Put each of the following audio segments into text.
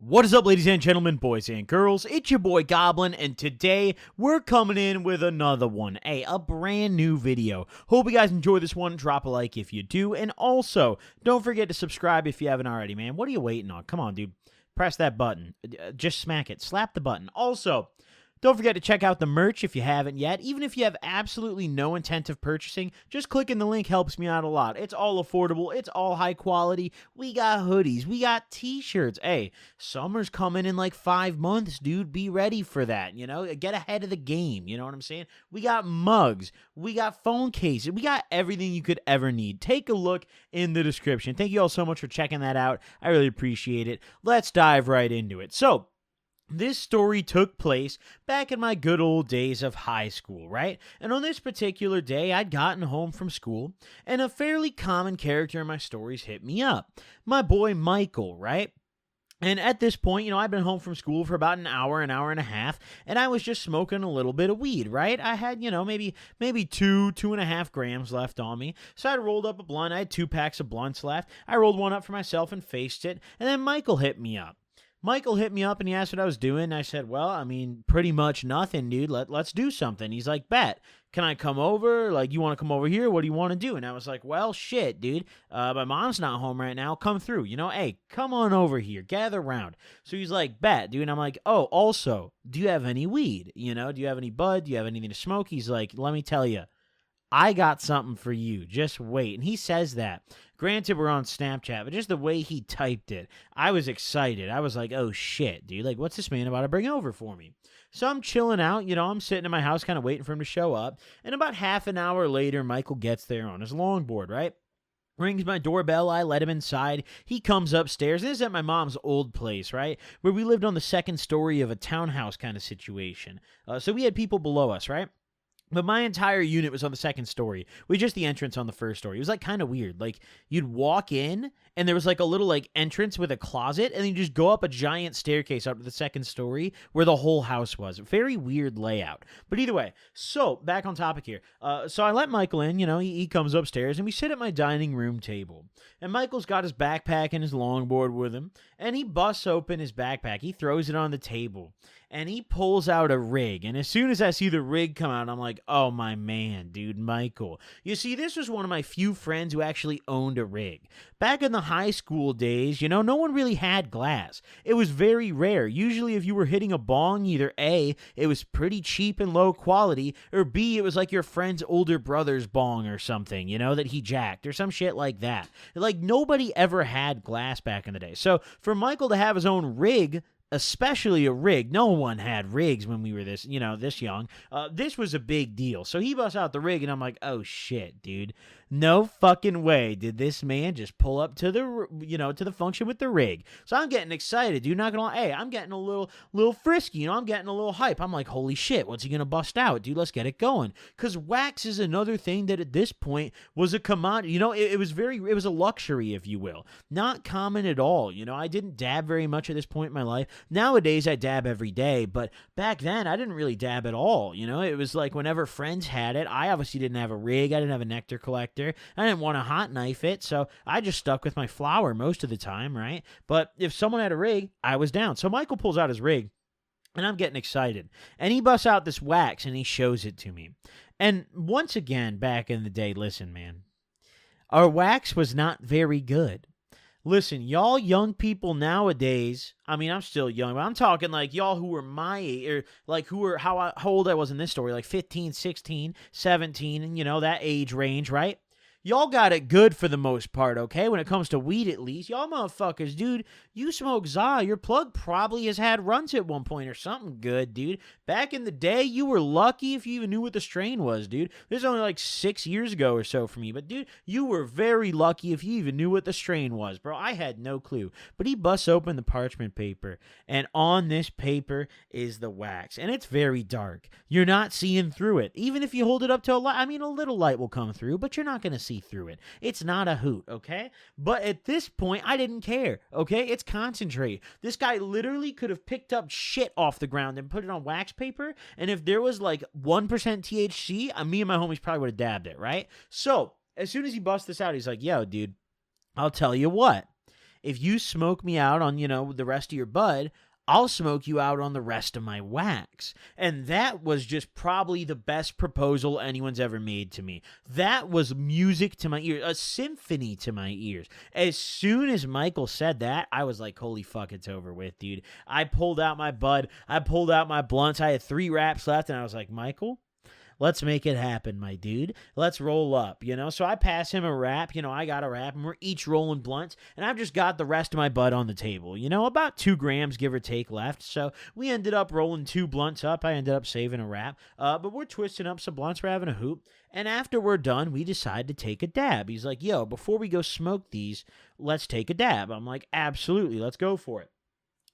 What is up, ladies and gentlemen, boys and girls? It's your boy Goblin, and today we're coming in with another one, a brand new video. Hope you guys enjoy this one. Drop a like if you do, and also, don't forget to subscribe if you haven't already, man. What are you waiting on? Come on, dude. Press that button. Just smack it. Slap the button. Also, don't forget to check out the merch if you haven't yet. Even if you have absolutely no intent of purchasing, just clicking the link helps me out a lot. It's all affordable. It's all high quality. We got hoodies. We got t-shirts. Hey, summer's coming in like 5 months, dude. Be ready for that, you know? Get ahead of the game, you know what I'm saying? We got mugs. We got phone cases. We got everything you could ever need. Take a look in the description. Thank you all so much for checking that out. I really appreciate it. Let's dive right into it. So, this story took place back in my good old days of high school, right? And on this particular day, I'd gotten home from school, and a fairly common character in my stories hit me up. My boy Michael, right? And at this point, I'd been home from school for about an hour and a half, and I was just smoking a little bit of weed, right? I had, maybe 2.5 grams left on me. So I rolled up a blunt. I had 2 packs of blunts left. I rolled one up for myself and faced it, and then Michael hit me up. Michael hit me up and he asked what I was doing. I said, well, pretty much nothing, dude. Let's do something. He's like, bet. Can I come over? Like, you want to come over here? What do you want to do? And I was like, well, shit, dude. My mom's not home right now. Come through. Hey, come on over here. Gather around. So he's like, bet, dude. And I'm like, oh, also, do you have any weed? Do you have any bud? Do you have anything to smoke? He's like, let me tell you. I got something for you. Just wait. And he says that. Granted, we're on Snapchat, but just the way he typed it, I was excited. I was like, oh, shit, dude. Like, what's this man about to bring over for me? So I'm chilling out. I'm sitting in my house kind of waiting for him to show up. And about half an hour later, Michael gets there on his longboard, right? Rings my doorbell. I let him inside. He comes upstairs. This is at my mom's old place, right? Where we lived on the second story of a townhouse kind of situation. So we had people below us, right? But my entire unit was on the second story, with just the entrance on the first story. It was like kind of weird. Like you'd walk in and there was like a little like entrance with a closet, and then you just go up a giant staircase up to the second story where the whole house was. Very weird layout. But either way, so back on topic here. So I let Michael in, he comes upstairs and we sit at my dining room table. And Michael's got his backpack and his longboard with him, and he busts open his backpack. He throws it on the table. And he pulls out a rig. And as soon as I see the rig come out, I'm like, oh, my man, dude, Michael. You see, this was one of my few friends who actually owned a rig. Back in the high school days, no one really had glass. It was very rare. Usually if you were hitting a bong, either A, it was pretty cheap and low quality, or B, it was like your friend's older brother's bong or something, that he jacked, or some shit like that. Like, nobody ever had glass back in the day. So for Michael to have his own rig, especially a rig. No one had rigs when we were this young. This was a big deal. So he busts out the rig, and I'm like, oh shit, dude. No fucking way did this man just pull up to the, to the function with the rig. So I'm getting excited, dude. Not gonna lie. Hey, I'm getting a little frisky. I'm getting a little hype. I'm like, holy shit, what's he gonna bust out, dude? Let's get it going. Because wax is another thing that at this point was a commodity. It was a luxury, if you will. Not common at all. I didn't dab very much at this point in my life. Nowadays, I dab every day, but back then, I didn't really dab at all. It was like whenever friends had it, I obviously didn't have a rig. I didn't have a nectar collector. I didn't want to hot knife it, so I just stuck with my flower most of the time, right? But if someone had a rig, I was down. So Michael pulls out his rig, and I'm getting excited. And he busts out this wax, and he shows it to me. And once again, back in the day, listen, man, our wax was not very good. Listen, y'all young people nowadays, I'm still young, but I'm talking like y'all who were my age, or like how old I was in this story, like 15, 16, 17, and that age range, right? Y'all got it good for the most part, okay? When it comes to weed, at least. Y'all motherfuckers, dude, you smoke za. Your plug probably has had runs at one point or something good, dude. Back in the day, you were lucky if you even knew what the strain was, dude. This is only like 6 years ago or so for me. But, dude, you were very lucky if you even knew what the strain was, bro. I had no clue. But he busts open the parchment paper, and on this paper is the wax. And it's very dark. You're not seeing through it. Even if you hold it up to a light, a little light will come through, but you're not going to see through it. It's not a hoot, okay? But at this point, I didn't care, okay? It's concentrate. This guy literally could have picked up shit off the ground and put it on wax paper, and if there was like 1% THC, me and my homies probably would have dabbed it, right? So, as soon as he busts this out, he's like, yo, dude, I'll tell you what. if you smoke me out on, the rest of your bud, I'll smoke you out on the rest of my wax. And that was just probably the best proposal anyone's ever made to me. That was music to my ears, a symphony to my ears. As soon as Michael said that, I was like, holy fuck, it's over with, dude. I pulled out my bud. I pulled out my blunts. I had 3 wraps left, and I was like, Michael, let's make it happen, my dude. Let's roll up, So I pass him a wrap. I got a wrap, and we're each rolling blunts, and I've just got the rest of my bud on the table. About 2 grams, give or take, left. So we ended up rolling 2 blunts up. I ended up saving a wrap. But we're twisting up some blunts. We're having a hoop. And after we're done, we decide to take a dab. He's like, yo, before we go smoke these, let's take a dab. I'm like, absolutely, let's go for it.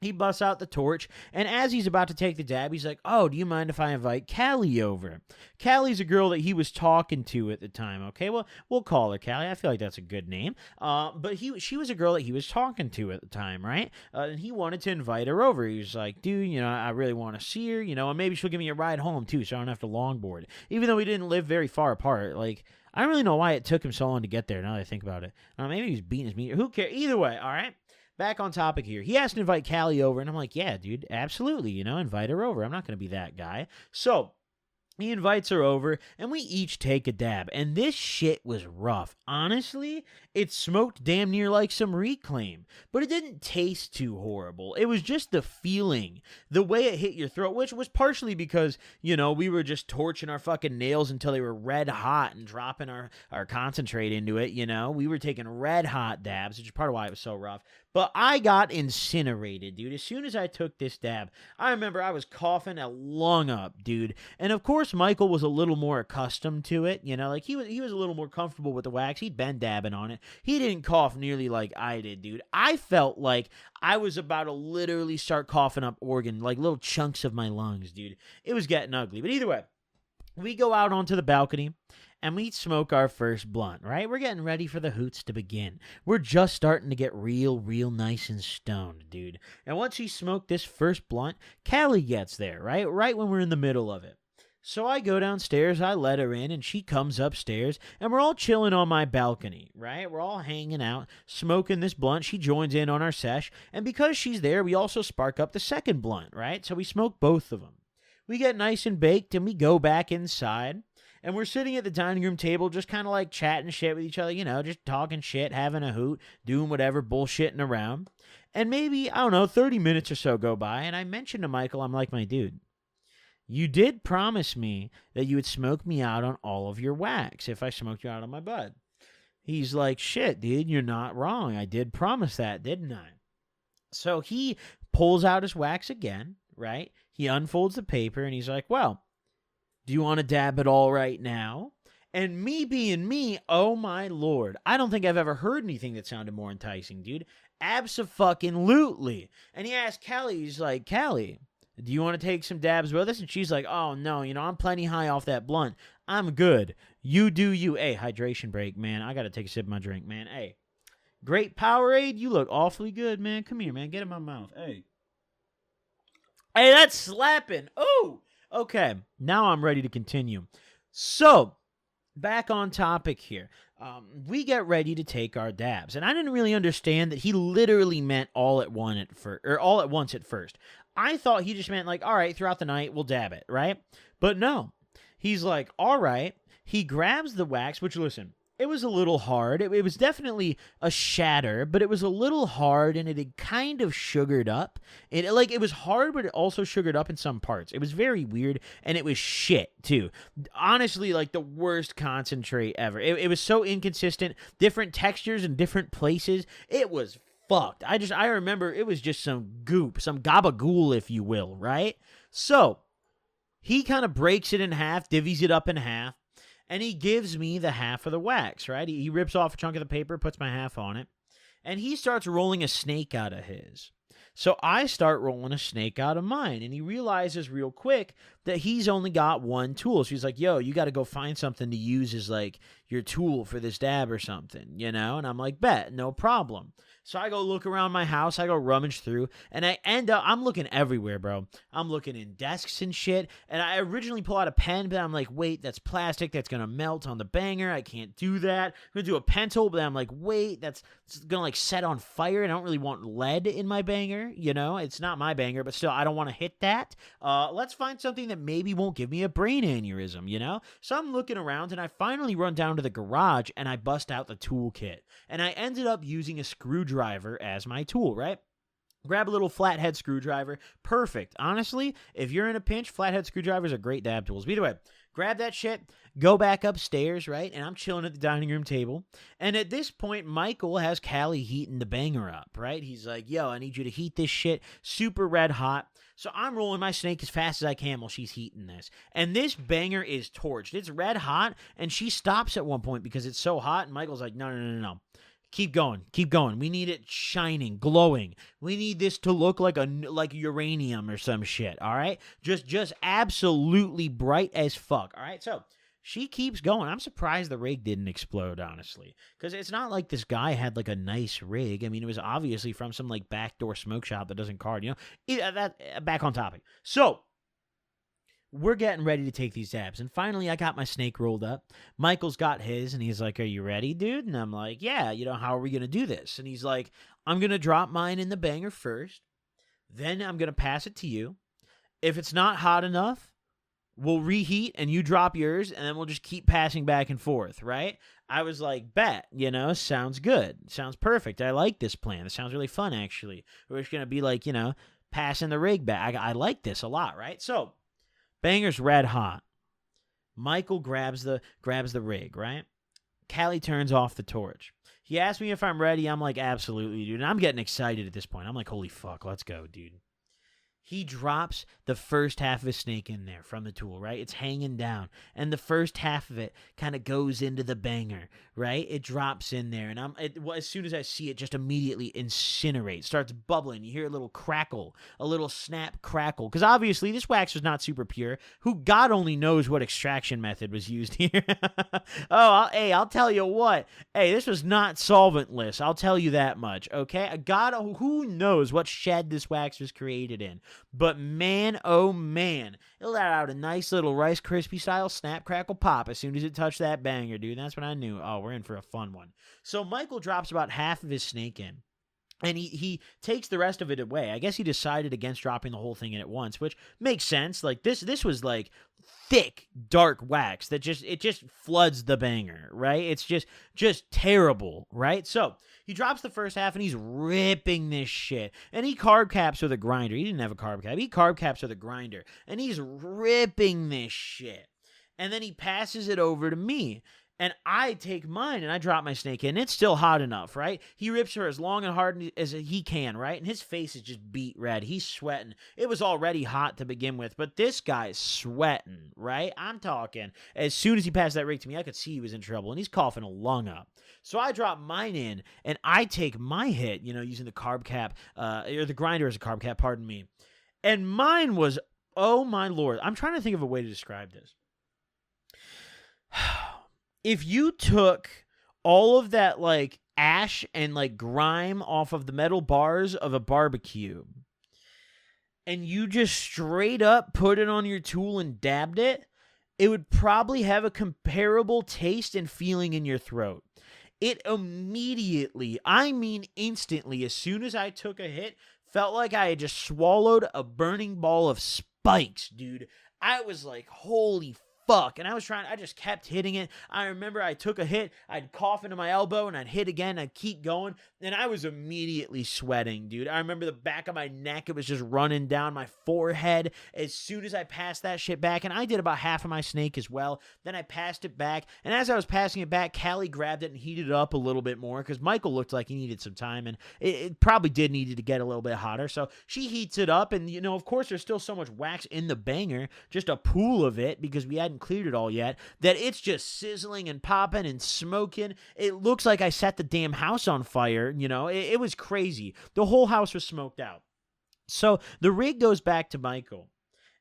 He busts out the torch, and as he's about to take the dab, he's like, oh, do you mind if I invite Callie over? Callie's a girl that he was talking to at the time, okay? Well, we'll call her Callie. I feel like that's a good name. But she was a girl that he was talking to at the time, right? And he wanted to invite her over. He was like, dude, I really want to see her, and maybe she'll give me a ride home, too, so I don't have to longboard. Even though we didn't live very far apart, like, I don't really know why it took him so long to get there, now that I think about it. Maybe he was beating his meat. Who cares? Either way, all right? Back on topic here. He asked to invite Callie over, and I'm like, yeah, dude, absolutely, invite her over. I'm not going to be that guy. So he invites her over, and we each take a dab, and this shit was rough. Honestly, it smoked damn near like some Reclaim, but it didn't taste too horrible. It was just the feeling, the way it hit your throat, which was partially because, we were just torching our fucking nails until they were red hot and dropping our concentrate into it, We were taking red hot dabs, which is part of why it was so rough. But I got incinerated, dude. As soon as I took this dab, I remember I was coughing a lung up, dude. And of course, Michael was a little more accustomed to it, like he was a little more comfortable with the wax. He'd been dabbing on it. He didn't cough nearly like I did, dude. I felt like I was about to literally start coughing up organ, like little chunks of my lungs, dude. It was getting ugly. But either way, we go out onto the balcony, and we smoke our first blunt, right? We're getting ready for the hoots to begin. We're just starting to get real nice and stoned, dude. And once he smoked this first blunt, Callie gets there, right? Right when we're in the middle of it. So I go downstairs, I let her in, and she comes upstairs, and we're all chilling on my balcony, right? We're all hanging out, smoking this blunt. She joins in on our sesh, and because she's there, we also spark up the second blunt, right? So we smoke both of them. We get nice and baked, and we go back inside. And we're sitting at the dining room table just kind of like chatting shit with each other, just talking shit, having a hoot, doing whatever, bullshitting around. And maybe, 30 minutes or so go by, and I mentioned to Michael, I'm like, my dude, you did promise me that you would smoke me out on all of your wax if I smoked you out on my bud. He's like, shit, dude, you're not wrong. I did promise that, didn't I? So he pulls out his wax again, right? He unfolds the paper, and he's like, well, do you want to dab it all right now? And me being me, oh my lord, I don't think I've ever heard anything that sounded more enticing, dude. Abso-fucking-lutely. And he asked Callie, he's like, Callie, do you want to take some dabs with us? And she's like, oh no, I'm plenty high off that blunt. I'm good. You do you. Hey, hydration break, man. I got to take a sip of my drink, man. Hey, great Powerade. You look awfully good, man. Come here, man. Get in my mouth. Hey, that's slapping. Oh! Okay, now I'm ready to continue. So, back on topic here. We get ready to take our dabs, and I didn't really understand that he literally meant all at once at first. I thought he just meant like, all right, throughout the night we'll dab it, right? But no, he's like, all right. He grabs the wax, which listen, it was a little hard. It was definitely a shatter, but it was a little hard, and it had kind of sugared up. It was hard, but it also sugared up in some parts. It was very weird, and it was shit, too. Honestly, like the worst concentrate ever. It was so inconsistent, different textures in different places. It was fucked. I remember it was just some goop, some gabagool, if you will, right? So, he kind of breaks it in half, divvies it up in half, and he gives me the half of the wax, right? He rips off a chunk of the paper, puts my half on it, and he starts rolling a snake out of his. So I start rolling a snake out of mine, and he realizes real quick that he's only got one tool. So he's like, yo, you got to go find something to use as like your tool for this dab or something, you know? And I'm like, bet, no problem. So I go look around my house, I go rummage through, and I end up, I'm looking everywhere, bro. I'm looking in desks and shit, and I originally pull out a pen, but I'm like, wait, that's plastic, that's gonna melt on the banger, I can't do that. I'm gonna do a pen tool, but I'm like, wait, that's gonna like set on fire, and I don't really want lead in my banger, you know? It's not my banger, but still, I don't want to hit that. Let's find something that maybe won't give me a brain aneurysm, you know? So I'm looking around, and I finally run down to the garage, and I bust out the toolkit, and I ended up using a screwdriver as my tool, right? Grab a little flathead screwdriver. Perfect. Honestly, if you're in a pinch, flathead screwdrivers are great dab tools. But either way, grab that shit, go back upstairs, right? And I'm chilling at the dining room table. And at this point, Michael has Callie heating the banger up, right? He's like, yo, I need you to heat this shit super red hot. So I'm rolling my snake as fast as I can while she's heating this. And this banger is torched. It's red hot, and she stops at one point because it's so hot. And Michael's like, no. Keep going. We need it shining, glowing. We need this to look like uranium or some shit, all right? Just absolutely bright as fuck, all right? So she keeps going. I'm surprised the rig didn't explode, honestly, because it's not like this guy had like a nice rig. I mean, it was obviously from some like backdoor smoke shop that doesn't card, you know? Back on topic. So we're getting ready to take these dabs. And finally, I got my snake rolled up. Michael's got his, and he's like, are you ready, dude? And I'm like, yeah, you know, how are we going to do this? And he's like, I'm going to drop mine in the banger first. Then I'm going to pass it to you. If it's not hot enough, we'll reheat and you drop yours, and then we'll just keep passing back and forth, right? I was like, bet, you know, sounds good. Sounds perfect. I like this plan. It sounds really fun, actually. We're just going to be like, you know, passing the rig back. I like this a lot, right? So banger's red hot. Michael grabs the rig, right? Callie turns off the torch. He asks me if I'm ready. I'm like, absolutely, dude. And I'm getting excited at this point. I'm like, holy fuck, let's go, dude. He drops the first half of his snake in there from the tool, right? It's hanging down. And the first half of it kind of goes into the banger, right? It drops in there. And as soon as I see it, just immediately incinerate. Starts bubbling. You hear a little crackle, a little snap crackle. Because obviously this wax was not super pure. Who God only knows what extraction method was used here. I'll tell you what. Hey, this was not solventless. I'll tell you that much, okay? God, who knows what shed this wax was created in. But man, oh man, it let out a nice little Rice Krispie style snap, crackle, pop as soon as it touched that banger, dude. That's when I knew, oh, we're in for a fun one. So Michael drops about half of his snake in. And he takes the rest of it away. I guess he decided against dropping the whole thing in at once, which makes sense. Like this was like thick, dark wax that just floods the banger, right? It's just terrible, right? So he drops the first half and he's ripping this shit. And he carb caps with a grinder. He didn't have a carb cap. He carb caps with a grinder. And he's ripping this shit. And then he passes it over to me. And I take mine and I drop my snake in. It's still hot enough, right? He rips her as long and hard as he can, right? And his face is just beet red. He's sweating. It was already hot to begin with, but this guy's sweating, right? I'm talking. As soon as he passed that rig to me, I could see he was in trouble, and he's coughing a lung up. So I drop mine in, and I take my hit, you know, using the carb cap, or the grinder as a carb cap, pardon me. And mine was, oh my Lord. I'm trying to think of a way to describe this. If you took all of that, like, ash and, like, grime off of the metal bars of a barbecue and you just straight up put it on your tool and dabbed it, it would probably have a comparable taste and feeling in your throat. It immediately, I mean instantly, as soon as I took a hit, felt like I had just swallowed a burning ball of spikes, dude. I was like, holy fuck. And I just kept hitting it. I remember I took a hit, I'd cough into my elbow, and I'd hit again, I'd keep going, and I was immediately sweating, dude. I remember the back of my neck, it was just running down my forehead as soon as I passed that shit back, and I did about half of my snake as well. Then I passed it back, and as I was passing it back, Callie grabbed it and heated it up a little bit more, because Michael looked like he needed some time, and it probably did need to get a little bit hotter, so she heats it up, and, you know, of course, there's still so much wax in the banger, just a pool of it, because we hadn't cleared it all yet, that it's just sizzling and popping and smoking. It looks like I set the damn house on fire, you know. It was crazy. The whole house was smoked out. So the rig goes back to Michael,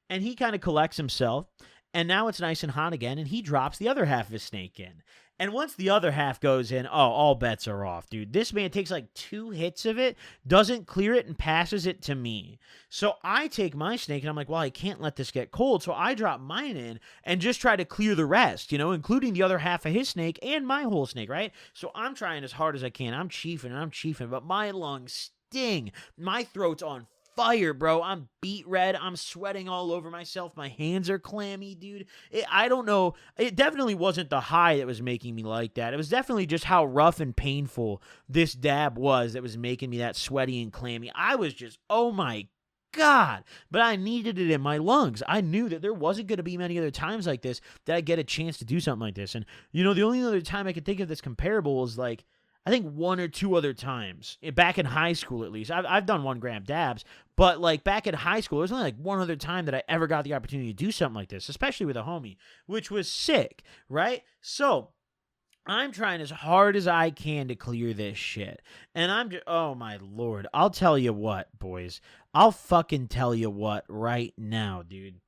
And he kind of collects himself, and now it's nice and hot again, and he drops the other half of his snake in. And once the other half goes in, all bets are off, dude. This man takes like 2 hits of it, doesn't clear it, and passes it to me. So I take my snake, and I'm like, well, I can't let this get cold. So I drop mine in and just try to clear the rest, including the other half of his snake and my whole snake, right? So I'm trying as hard as I can. I'm chiefing, but my lungs sting. My throat's on fire, bro. I'm beet red. I'm sweating all over myself. My hands are clammy, dude. I don't know. It definitely wasn't the high that was making me like that. It was definitely just how rough and painful this dab was that was making me that sweaty and clammy. I was just, oh my God. But I needed it in my lungs. I knew that there wasn't going to be many other times like this that I'd get a chance to do something like this. And, the only other time I could think of this comparable is like, I think 1 or 2 other times, back in high school at least. I've done 1 gram dabs, but like back in high school, there's only like 1 other time that I ever got the opportunity to do something like this, especially with a homie, which was sick, right? So I'm trying as hard as I can to clear this shit. And I'm just, oh my Lord. I'll tell you what, boys. I'll fucking tell you what right now, dude.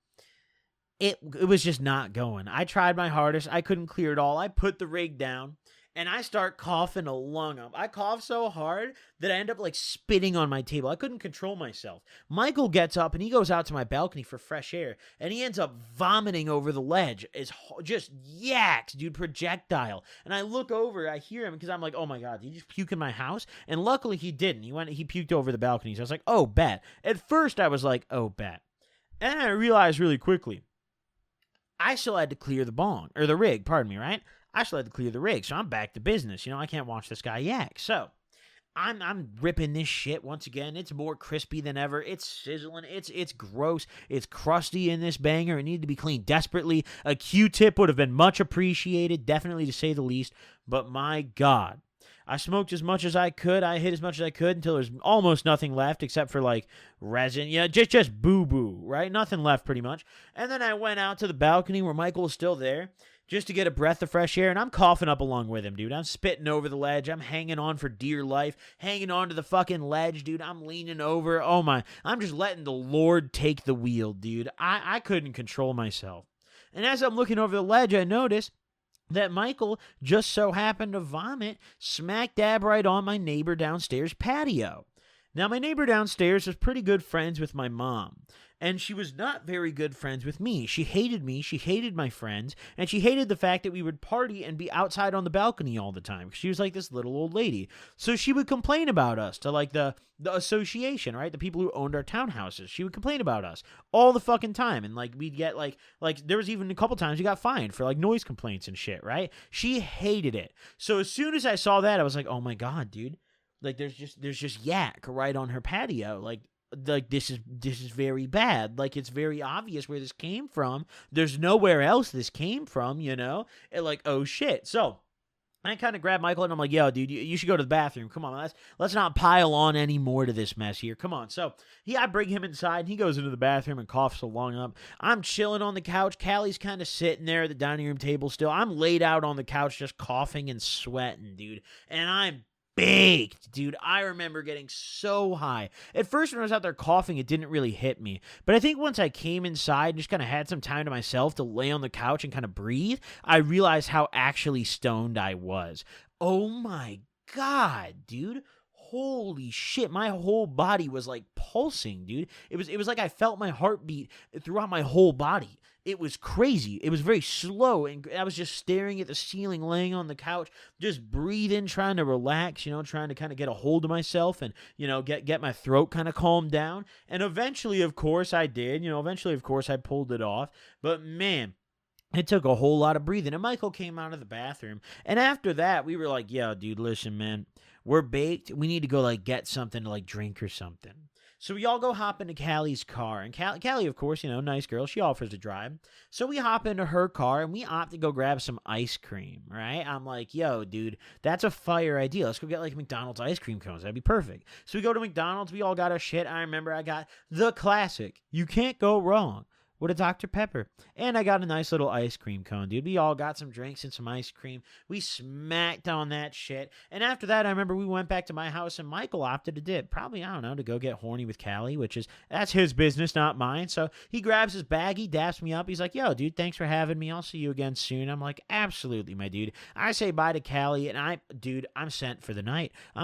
It was just not going. I tried my hardest. I couldn't clear it all. I put the rig down. And I start coughing a lung up. I cough so hard that I end up like spitting on my table. I couldn't control myself. Michael gets up and he goes out to my balcony for fresh air. And he ends up vomiting over the ledge. It's just yaks, dude, projectile. And I look over, I hear him because I'm like, oh my God, did you just puke in my house? And luckily he didn't. He puked over the balcony. So I was like, oh, bet. At first I was like, oh, bet. And then I realized really quickly, I still had to clear the rig, pardon me, right? I still had to clear the rig, so I'm back to business. I can't watch this guy yak. So I'm ripping this shit once again. It's more crispy than ever. It's sizzling. It's gross. It's crusty in this banger. It needed to be cleaned desperately. A Q-tip would have been much appreciated, definitely to say the least. But my God, I smoked as much as I could. I hit as much as I could until there's almost nothing left except for like resin. Just boo-boo, right? Nothing left pretty much. And then I went out to the balcony where Michael was still there, just to get a breath of fresh air, and I'm coughing up along with him, dude. I'm spitting over the ledge. I'm hanging on for dear life, hanging on to the fucking ledge, dude. I'm leaning over. Oh, my. I'm just letting the Lord take the wheel, dude. I couldn't control myself. And as I'm looking over the ledge, I notice that Michael just so happened to vomit smack dab right on my neighbor downstairs patio. Now, my neighbor downstairs was pretty good friends with my mom, and she was not very good friends with me. She hated me, she hated my friends, and she hated the fact that we would party and be outside on the balcony all the time. She was like this little old lady. So she would complain about us to like the association, right? The people who owned our townhouses. She would complain about us all the fucking time, and like we'd get like there was even a couple times we got fined for like noise complaints and shit, right? She hated it. So as soon as I saw that, I was like, oh my God, dude. Like there's just yak right on her patio. Like this is very bad. Like it's very obvious where this came from. There's nowhere else this came from, And like, oh shit. So I kind of grabbed Michael and I'm like, yo, dude, you should go to the bathroom. Come on, let's not pile on any more to this mess here. Come on. So I bring him inside and he goes into the bathroom and coughs a lung up. I'm chilling on the couch. Callie's kind of sitting there at the dining room table still. I'm laid out on the couch just coughing and sweating, dude. And I'm baked, dude. I remember getting so high. At first, when I was out there coughing, it didn't really hit me. But I think once I came inside and just kind of had some time to myself to lay on the couch and kind of breathe, I realized how actually stoned I was. Oh my God, dude. Holy shit, my whole body was like pulsing, dude. It was like I felt my heartbeat throughout my whole body. It was crazy. It was very slow, and I was just staring at the ceiling, laying on the couch, just breathing, trying to relax, trying to kind of get a hold of myself and, get my throat kind of calmed down. And eventually, of course, I did. I pulled it off. But man, it took a whole lot of breathing. And Michael came out of the bathroom. And after that, we were like, yo, dude, listen, man, we're baked. We need to go get something to drink or something. So we all go hop into Callie's car. And Callie, of course, nice girl. She offers to drive. So we hop into her car and we opt to go grab some ice cream, right? I'm like, yo, dude, that's a fire idea. Let's go get McDonald's ice cream cones. That'd be perfect. So we go to McDonald's. We all got our shit. I remember I got the classic. You can't go wrong with a Dr. Pepper. And I got a nice little ice cream cone, dude. We all got some drinks and some ice cream. We smacked on that shit. And after that, I remember we went back to my house and Michael opted to dip. Probably, I don't know, to go get horny with Callie, that's his business, not mine. So he grabs his bag, he daps me up. He's like, yo, dude, thanks for having me. I'll see you again soon. I'm like, absolutely, my dude. I say bye to Callie and I'm sent for the night. I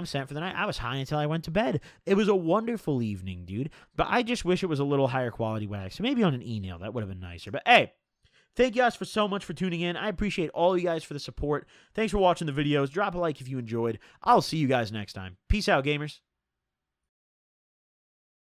was high until I went to bed. It was a wonderful evening, dude. But I just wish it was a little higher quality wax. So maybe on an e-nail, that would have been nicer. But hey, thank you guys for so much for tuning in. I appreciate all you guys for the support. Thanks for watching the videos. Drop a like if you enjoyed. I'll see you guys next time. Peace out, gamers.